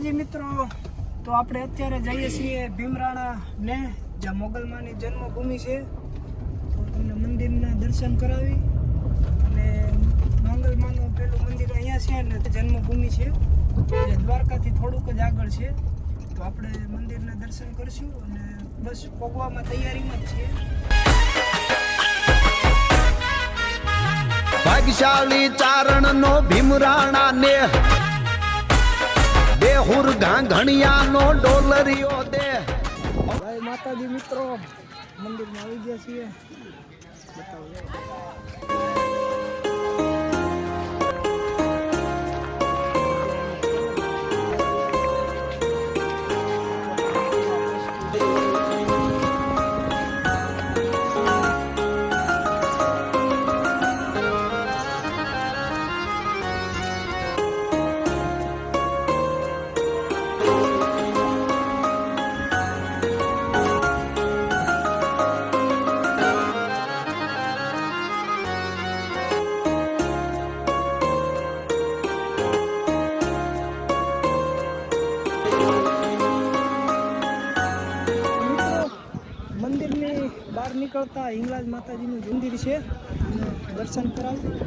માતાજી મિત્રો, તો આપણે અત્યારે જઈએ છીએ ભીમરાણા ને જ્યાં મોગલમાની જન્મભૂમિ છે. તો તમને મંદિરના દર્શન કરાવી અને મોગલમાનું પેલું મંદિર અહીંયા છે અને જન્મભૂમિ છે જે દ્વારકાથી થોડુંક જ આગળ છે. તો આપણે મંદિરના દર્શન કરશું અને બસ પગવામાં તૈયારીમાં જ છીએ. ભાગ્યશાળી ચારણ નો ભીમરાણા ને બેહુર ઘાંઘણિયા નો ડોલરિયો દે. ભાઈ માતાજી મિત્રો, મંદિરમાં આવી ગયા છીએ. બતાવો. મંદિરની બહાર નીકળતા હિંગળાજ માતાજીનું મંદિર છે અને દર્શન કરાવ્યું.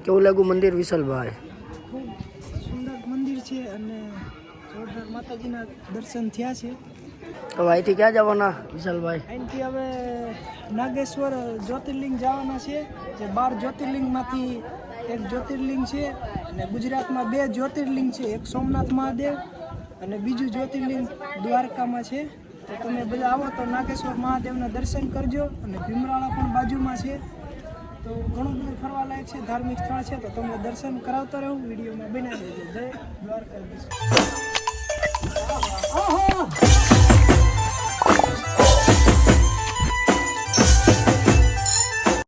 કેવું લાગ્યું મંદિર વિશાલભાઈ? ખૂબ સુંદર મંદિર છે અને જોરદાર માતાજીના દર્શન થયા છે. હવે અહીંથી ક્યાં જવાના વિશાલભાઈ? અહીંથી હવે નાગેશ્વર જ્યોતિર્લિંગ જવાના છે, જે 12 જ્યોતિર્લિંગમાંથી એક જ્યોતિર્લિંગ છે અને ગુજરાતમાં 2 જ્યોતિર્લિંગ છે, એક સોમનાથ મહાદેવ અને બીજું જ્યોતિર્લિંગ દ્વારકામાં છે. તો તમે બધા આવો તો નાગેશ્વર મહાદેવના દર્શન કરજો અને ભીમરાણા પણ બાજુમાં છે. તો ઘણું બધું ફરવા લાયક છે, ધાર્મિક સ્થળ છે, તો તમને દર્શન કરાવતો રહું. વિડીયોમાં બનાવી દેજો. જય દ્વારકાધીશ.